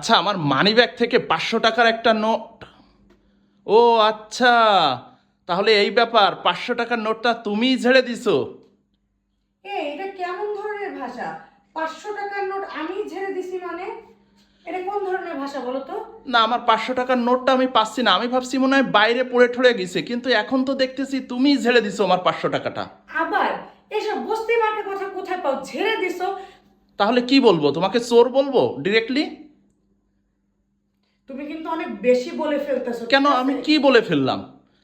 আচ্ছা, আমার মানিব্যাগ থেকে 500 টাকার একটা নোট। ও আচ্ছা, তাহলে এই ব্যাপার, 500 টাকার নোটটা তুমিই ঝেড়ে দিছো? এটা কেমন ধরনের ভাষা? 500 টাকার নোট আমি ঝেড়ে দিছি মানে? এটা কোন ধরনের ভাষা বলো তো? না, আমার 500 টাকার নোটটা আমি পাচ্ছি না। আমি ভাবছি মনে হয় বাইরে পড়ে ঠরে গেছে, কিন্তু এখন তো দেখতেছি তুমিই ঝেড়ে দিছো আমার 500 টাকাটা। আবার এসব বস্তি মার্কের কথা কোথায় পাও? ঝেড়ে দিছো? তাহলে কি বলবো তোমাকে? চোর বলবো ডিরেক্টলি? তুমি কিন্তু অনেক বেশি বলে ফেলতেছো, কেন, ঠিক আমি আছে? কি বলে ফেললাম?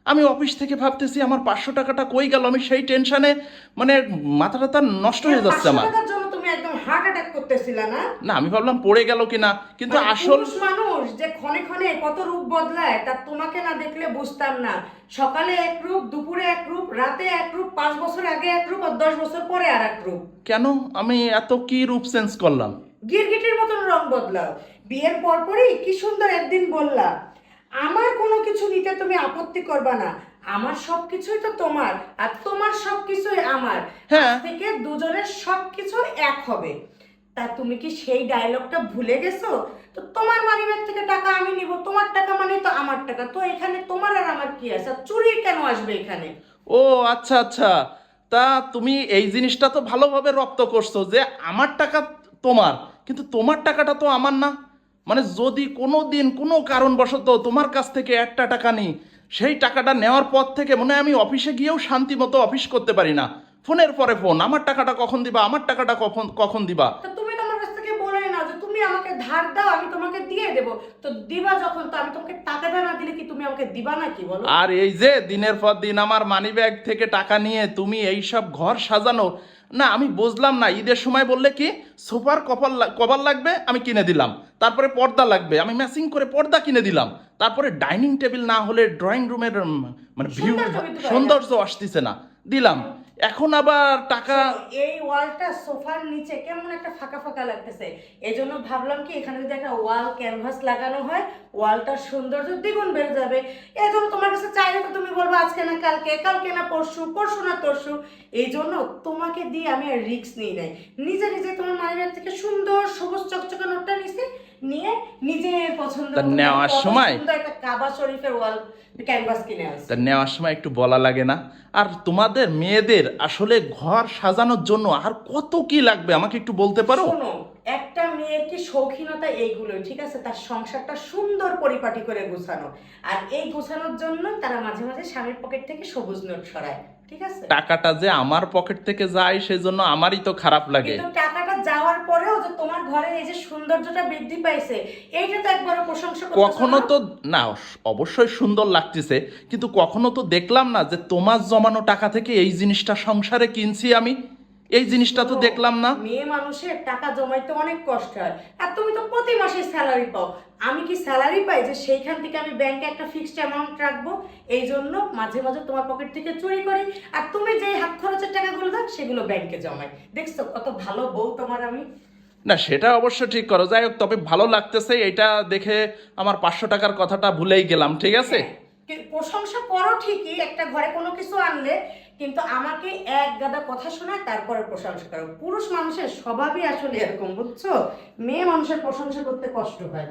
আমি অফিস থেকে ভাবতেছি আমার 500 টাকাটা কই গেল, আমি সেই টেনশনে মানে মাথা টাথা নষ্ট হয়ে যাচ্ছে 500 আমার। টাকার জন্য তুমি একদম হার্ট অ্যাটাক করতেছিলা না? না, আমি ভাবলাম পড়ে গেল কিনা, কিন্তু মানে আসল। পুরুষ মানুষ যে ক্ষণে ক্ষণে কত রূপ বদলায় তা তোমাকে না দেখলে বুঝতাম না। সকালে এক রূপ, দুপুরে এক রূপ, রাতে এক রূপ, 5 বছর আগে এক রূপ আর 10 বছর পরে আর এক রূপ। কেন, আমি এত কি রূপ চেঞ্জ করলাম? গিরগিটির মতন রং বদলাও। বিয়ের পরপরই কি সুন্দর একদিন বললা, আমার কোনো কিছু নিতে তুমি আপত্তি করবা না, আমার সবকিছুই তো তোমার আর তোমার সবকিছুই আমার। আজ হ্যাঁ। থেকে দুজনের সবকিছু এক হবে। তা তুমি কি সেই ডায়লগটা ভুলে গেছো? তো তোমার মানিব্যাগ থেকে টাকা আমি নিব, তোমার টাকা মানে তো আমার টাকা, তো এখানে তোমার আর আমার কি আছে? আর চুরি কেন আসবে এখানে? ও আচ্ছা আচ্ছা, তা তুমি এই জিনিসটা তো ভালোভাবে রপ্ত করছো যে আমার টাকা তোমার, কিন্তু তোমার টাকাটা তো আমার না। মানে যদি কোনো দিন কোনো কারণবশত তোমার কাছ থেকে একটা টাকা নিই, সেই টাকাটা নেওয়ার পর থেকে মনে হয় আমি অফিসে গিয়েও শান্তি মতো অফিস করতে পারি না। ফোনের পরে ফোন, আমার টাকাটা কখন দিবা, আমার টাকাটা কখন কখন দিবা। তো তুমি তো আমার কাছ থেকে বলে নাও যে তুমি আমাকে ধার দাও, আমি তোমাকে দিয়ে দেবো। তো দিবা যখন, তো আমি তোমাকে টাকাটা না দিলে কি তুমি আমাকে দিবা নাকি বলো? আর এই যে দিনের পর দিন আমার মানিব্যাগ থেকে টাকা নিয়ে তুমি এই সব ঘর সাজানো, না আমি বুঝলাম না। ঈদের সময় বললে কি সোফার কভার লাগবে, আমি কিনে দিলাম। তারপরে পর্দা লাগবে, আমি ম্যাচিং করে পর্দা কিনে দিলাম। তারপরে ডাইনিং টেবিল না হলে ড্রয়িং রুমের মানে ভিউ, সৌন্দর্য বৃদ্ধি পায় না। সৌন্দর্য আসতেছে না, দিলাম। এখন আবার টাকা। শোনো, এই ওয়ালটা সোফার নিচে কেমন একটা ফাঁকা ফাঁকা লাগতেছে। এই জন্য ভাবলাম কি এখানে যদি একটা ওয়াল ক্যানভাস লাগানো হয়, ওয়ালটার সৌন্দর্য দ্বিগুণ বেড়ে যাবে। এই জন্য তোমার কাছে চাইলে তো তুমি বলবো আজকে না কালকে, কালকে না পরশু, পরশু না তরশু। এই জন্য তোমাকে দিয়ে আমি আর রিস্ক নিই নাই। নিজে নিজে তোমার মানিব্যাগ থেকে সুন্দর সবুজ চকচকে নোটটা নিছি, নিয়ে নিজের পছন্দ তা মতো দেখো নেওয়ার কত সময়, সুন্দর একটা কাবা শরীফের ওয়াল ক্যানভাস কিনে তা আনছি। নেওয়ার সময় একটু বলা লাগে না? আর তোমাদের মেয়েদের আসলে ঘর সাজানোর জন্য আর কত কি লাগবে আমাকে একটু বলতে পারো? শোনো, একটা মেয়ের কি শৌখিনতা এইগুলোই, ঠিক আছে? তার সংসারটা সুন্দর পরিপাটি করে গোছানো। আর এই গোছানোর জন্য তারা মাঝে মাঝে স্বামীর পকেট থেকে সবুজ নোট সরায়, ঠিক আছে? টাকাটা যে আমার পকেট থেকে যায় সেজন্য আমারই তো খারাপ লাগে। কিন্তু টাকাটা যাওয়ার পরেও যে তোমার ঘরে এই যে সৌন্দর্যটা বৃদ্ধি পাইছে, এইটা তো একবারও প্রশংসা করতেছো কখনো না। তো, না অবশ্যই সুন্দর লাগতেছে, কিন্তু কখনো তো দেখলাম না যে তোমার জমানো টাকা থেকে এই জিনিসটা সংসারে কিনছি আমি। এই জিনিসটা তো শোনো, দেখলাম না। মেয়ে মানুষের টাকা জমাইতে অনেক কষ্ট হয়। আর তুমি তো প্রতি মাসে স্যালারি পাও। আমি কি স্যালারি পাই যে সেইখান থেকে আমি ব্যাংকে একটা ফিক্সড অ্যামাউন্ট রাখবো? এই জন্য মাঝে মাঝে তোমার পকেট থেকে চুরি করি। আর তুমি যে হাত খরচের টাকাগুলো দাও সেগুলো ব্যাংকে জমাই। দেখছো কত ভালো বউ তোমার আমি? না, সেটা অবশ্য ঠিক করো। যাই হোক, তবে ভালো লাগতেছে এটা দেখে। আমার 500 টাকার কথাটা ভুলেই গেলাম, ঠিক আছে। হ্যাঁ, প্রশংসা করো ঠিকই একটা ঘরে কোনো কিছু আনলে, কিন্তু আমাকে এক গাদা কথা শোনায় তারপরে প্রশংসা করো। পুরুষ মানুষের স্বভাবই আসলে এরকম, বুঝছো? মেয়ে মানুষের প্রশংসা করতে কষ্ট হয়।